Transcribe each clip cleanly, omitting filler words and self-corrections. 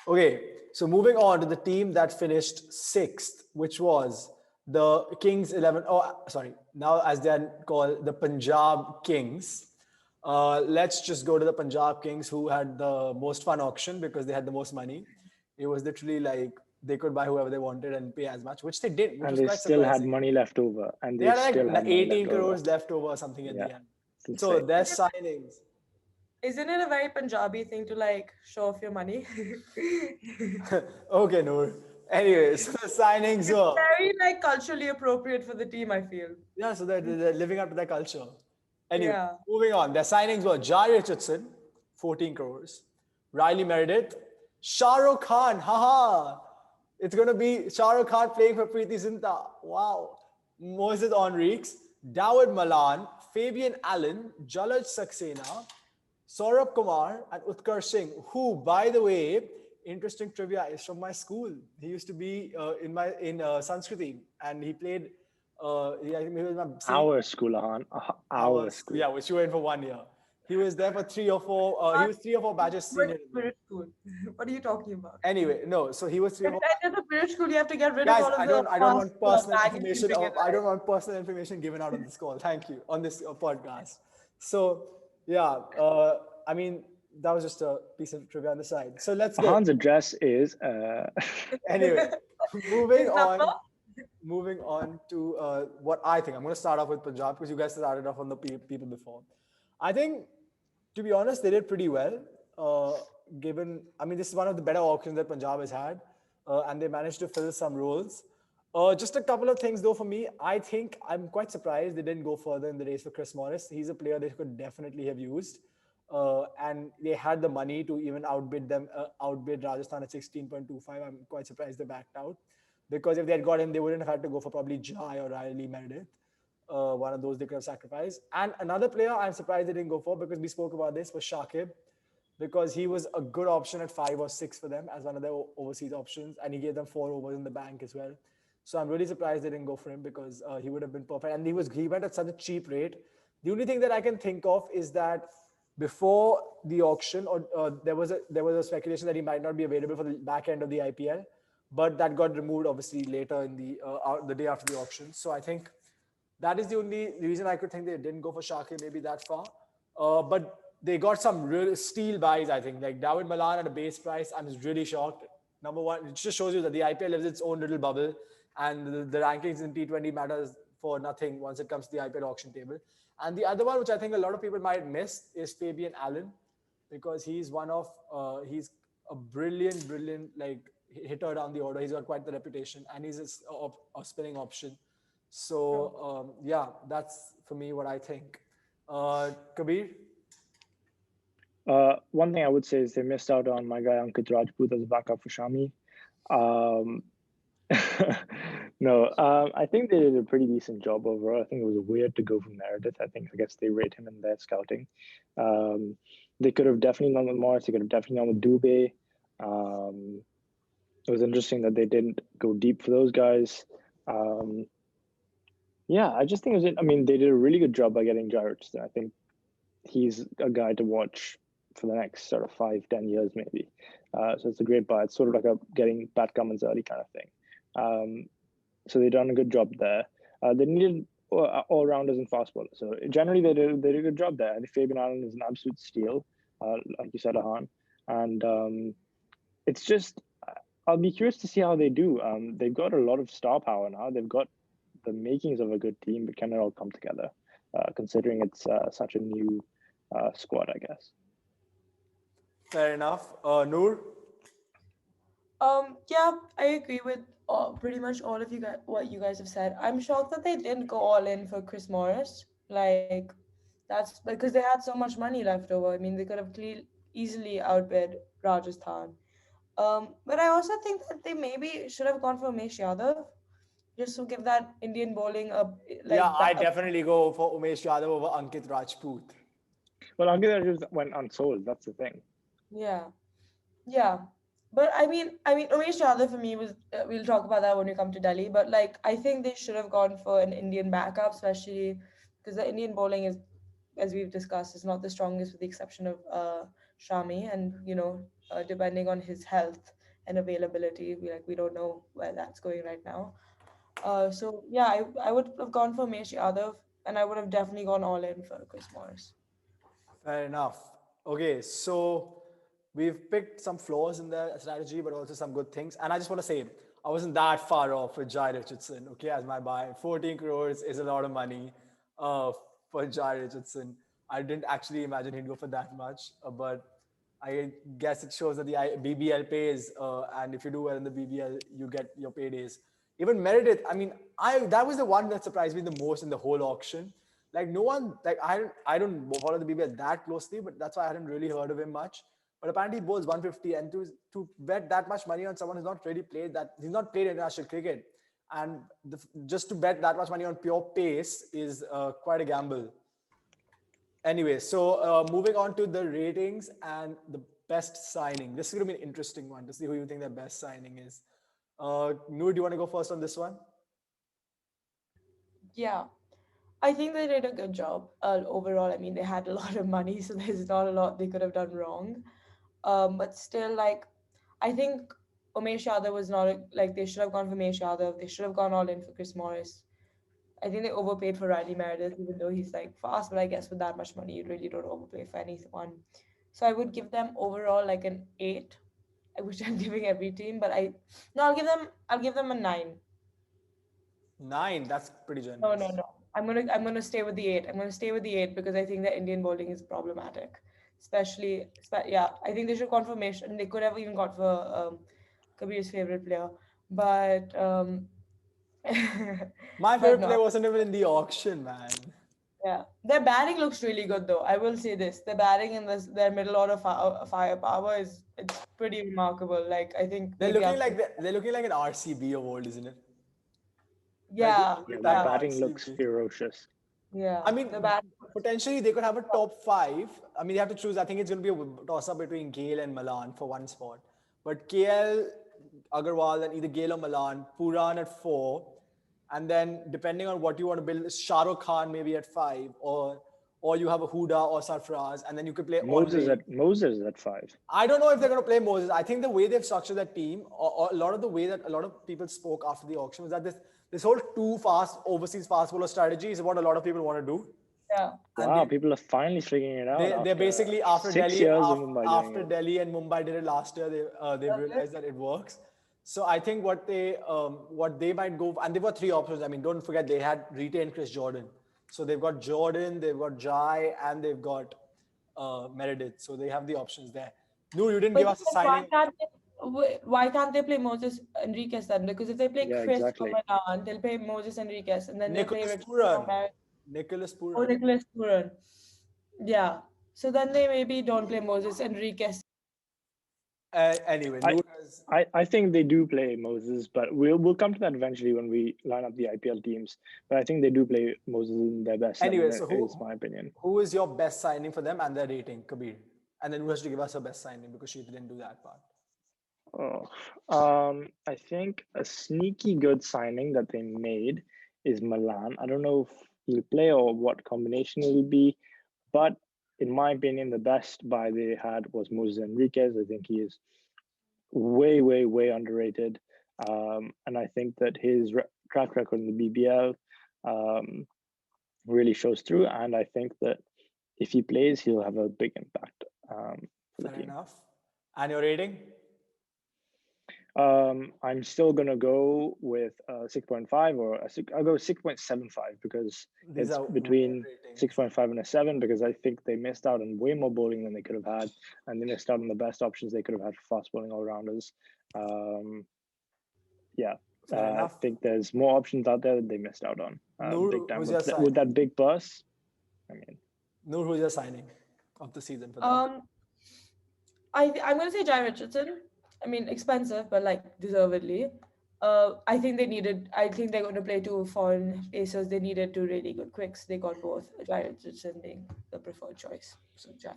Okay, so moving on to the team that finished sixth, which was the Kings 11. Oh, sorry. Now, as they are called, the Punjab Kings. Let's just go to the Punjab Kings, who had the most fun auction because they had the most money. It was literally like they could buy whoever they wanted and pay as much, which they did, which And was they quite still had surprising. money left over. And They they had still like had money left 18 over. crores left over or something at Yeah, the end. it's insane. So their Isn't signings. isn't it a very Punjabi thing to like show off your money? Okay, Noor. Anyways, the signings It's were. very like culturally appropriate for the team, I feel. Yeah, so they're living up to their culture. Anyway, Yeah. moving on. Their signings were Jai Richardson, 14 crores. Riley Meredith, Shah Rukh Khan, haha. It's going to be Shah Rukh Khan playing for Preeti Zinta. Wow. Moses Enriques, Dawood Malan, Fabian Allen, Jalaj Saxena, Saurabh Kumar, and Utkar Singh, who, by the way, interesting trivia, is from my school. He used to be in Sanskriti, and he played. I think he was my senior. Our school, Ahaan. Our school. Yeah, which you were in for 1 year. He was there for 3 or 4. He was 3 or 4 batches Which senior than me. British school? What are you talking about? Anyway, no. So he was three or If four. I enter the British school, you have to get rid of Guys, all of I the don't. I don't past want personal baggage you information. bring in, I right? don't want personal information given out on this call. Thank you on this podcast. So yeah, I mean that was just a piece of trivia on the side. So let's go. Ahaan's address is Anyway, moving His number? on. Moving on to what I think. I'm going to start off with Punjab because you guys started off on the people before. I think, to be honest, they did pretty well. Given, I mean, this is one of the better auctions that Punjab has had, and they managed to fill some roles. Just a couple of things though for me. I think I'm quite surprised they didn't go further in the race for Chris Morris. He's a player they could definitely have used, and they had the money to even outbid Rajasthan at 16.25. I'm quite surprised they backed out because if they had got him, they wouldn't have had to go for probably Jai or Riley Meredith. One of those they could have sacrificed. And another player I'm surprised they didn't go for because we spoke about this was Shakib because he was a good option at 5 or 6 for them as one of their overseas options, and he gave them 4 overs in the bank as well. So I'm really surprised they didn't go for him because he would have been perfect. And he went at such a cheap rate. The only thing that I can think of is that before the auction, or there was a speculation that he might not be available for the back end of the IPL, but that got removed obviously later in the day after the auction. So I think that is the only reason I could think they didn't go for Shakir maybe that far. But they got some real steal buys, I think. Like David Malan at a base price, I'm just really shocked. Number one, it just shows you that the IPL lives its own little bubble and the rankings in T20 matters for nothing once it comes to the IPL auction table. And the other one, which I think a lot of people might miss, is Fabian Allen because he's a brilliant like hitter down the order. He's got quite the reputation and he's a spinning option. So yeah, that's for me what I think. Kabir? one thing I would say is they missed out on my guy Ankit Rajput as a backup for Shami. Um, no, I think they did a pretty decent job overall. I think it was weird to go from Meredith. I guess they rate him in their scouting. They could have definitely gone with Morris. They could have definitely gone with Dubé. It was interesting that they didn't go deep for those guys. Yeah, I just think I mean, they did a really good job by getting Jarrett. I think he's a guy to watch for the next sort of 5-10 years, maybe. So it's a great buy. It's sort of like getting Pat Cummins early kind of thing. So they've done a good job there. They needed all rounders and fast bowlers. So generally they did a good job there. I think Fabian Allen is an absolute steal, like you said, Ahaan. And it's just, I'll be curious to see how they do. They've got a lot of star power now. They've got the makings of a good team, but can it all come together? Considering it's such a new squad, I guess. Fair enough. Noor? Yeah, I agree with pretty much all of you guys, what you guys have said. I'm shocked that they didn't go all in for Chris Morris. Like, that's because they had so much money left over. I mean, they could have easily outbid Rajasthan. But I also think that they maybe should have gone for Umesh Yadav just to give that Indian bowling a Yeah, like I that. definitely go for Umesh Yadav over Ankit Rajput. Well, Ankit Rajput went unsold. That's the thing. Yeah, yeah. But I mean, Umesh Yadav for me was. We'll talk about that when we come to Delhi. But like, I think they should have gone for an Indian backup, especially because the Indian bowling is, as we've discussed, is not the strongest, with the exception of Shami, and depending on his health and availability, we don't know where that's going right now. So yeah, I would have gone for Mesh Yadav, and I would have definitely gone all in for Chris Morris. Fair enough. Okay, so we've picked some flaws in the strategy, but also some good things. And I just want to say, I wasn't that far off with Jai Richardson, okay, as my buy. 14 crores is a lot of money uh, for Jai Richardson. I didn't actually imagine he'd go for that much, but I guess it shows that the BBL pays, and if you do well in the BBL, you get your paydays. Even Meredith, I mean, I that was the one that surprised me the most in the whole auction. Like no one, like I don't follow the BBL that closely, but that's why I hadn't really heard of him much. But apparently he bowls 150, and to bet that much money on someone who's not really played that, he's not played international cricket, and just to bet that much money on pure pace is quite a gamble. Anyway, so moving on to the ratings and the best signing. This is going to be an interesting one to see who you think the best signing is. Noor, do you want to go first on this one? Yeah, I think they did a good job overall. I mean, they had a lot of money, so there's not a lot they could have done wrong. But still, like, I think Umesh Yadav was not like they should have gone for Umesh Yadav. They should have gone all in for Chris Morris. I think they overpaid for Riley Meredith, even though he's like fast. But I guess with that much money, you really don't overpay for anyone. So I would give them overall like an 8, which I'm giving every team. But no, I'll give them a 9. 9. That's pretty No, no, generous. no. I'm gonna stay with the 8. I'm gonna stay with the 8 because I think the Indian bowling is problematic. Yeah, I think they should confirmation. They could have even got for Kabir's favorite player, but My but favorite no. player wasn't even in the auction, man. Yeah, their batting looks really good though. I will say this: the batting in their middle order firepower it's pretty remarkable. Like I think They're they'd be looking like absolutely. they're looking like an RCB of old, isn't it? Like the Yeah, old Yeah, their time yeah, batting looks RCB. ferocious. yeah. I mean, The bat. potentially they could have a top five. I mean, they have to choose. I think it's going to be a toss up between Gale and Malan for one spot. But KL, Agarwal, and either Gale or Malan, Puran at 4. And then, depending on what you want to build, Shah Rukh Khan maybe at 5. Or you have a Huda or Sarfraz. And then you could play Andre. Moses at 5. I don't know if they're going to play Moses. I think the way they've structured that team, or a lot of the way that a lot of people spoke after the auction was that this whole two fast overseas fast bowler strategy is what a lot of people want to do. Yeah. And Wow, people are finally figuring it out they're after basically after 6 years of Mumbai doing after it. Delhi and Mumbai did it last year. They've realized that it works. So I think what they might go, and they've got three options. I mean, don't forget they had retained Chris Jordan, so they've got Jordan, they've got Jai, and they've got Meredith. So they have the options there. No, you didn't give But us a then why signing. can't why can't they play Moses Enriquez then? Because if they play Yeah, Chris or exactly. Manan, they'll play Moses Enriquez, and then they'll play Nicholas Richardson or Puran. Merritt Nicholas or Puran. Nicholas Puran. Yeah. So then they maybe don't play Moses Enriquez. Anyway, I, Noor has. I think they do play Moses, but we'll come to that eventually when we line up the IPL teams. But I think they do play Moses in their best Anyway, 11, so is my opinion. who is your best signing for them and their rating, Kabir? And then who has to give us her best signing because she didn't do that part. Oh, I think a sneaky good signing that they made is Milan. I don't know if he'll play or what combination it'll be, but in my opinion, the best buy they had was Moses Enriquez. I think he is way, way, way underrated. And I think that his track record in the BBL really shows through. And I think that if he plays, he'll have a big impact for the Fair team. enough. And your rating? I'm still gonna go with 6.5 or I'll go 6.75 because These it's are between ratings. 6.5 and a 7 because I think they missed out on way more bowling than they could have had, and they missed out on the best options they could have had for fast bowling all rounders. Yeah, Fair I enough. think there's more options out there that they missed out on big Noor, time who's your with signing? that big bus. I mean, Noor, who's your signing of the season for them? Um, I'm gonna say Jai Richardson. I mean, expensive, but like deservedly. I think they needed. I think they're going to play two foreign pacers. They needed two really good quicks. They got both. Jai Richardson being the preferred choice. So Jai.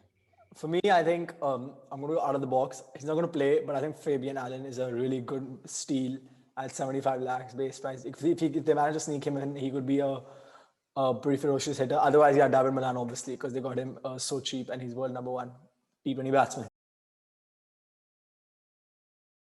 For me, I think I'm going to go out of the box. He's not going to play, but I think Fabian Allen is a really good steal at 75 lakhs base price. If they manage to sneak him in, he could be a pretty ferocious hitter. Otherwise, yeah, David Milan, obviously, because they got him so cheap and he's world number one. T20 batsman.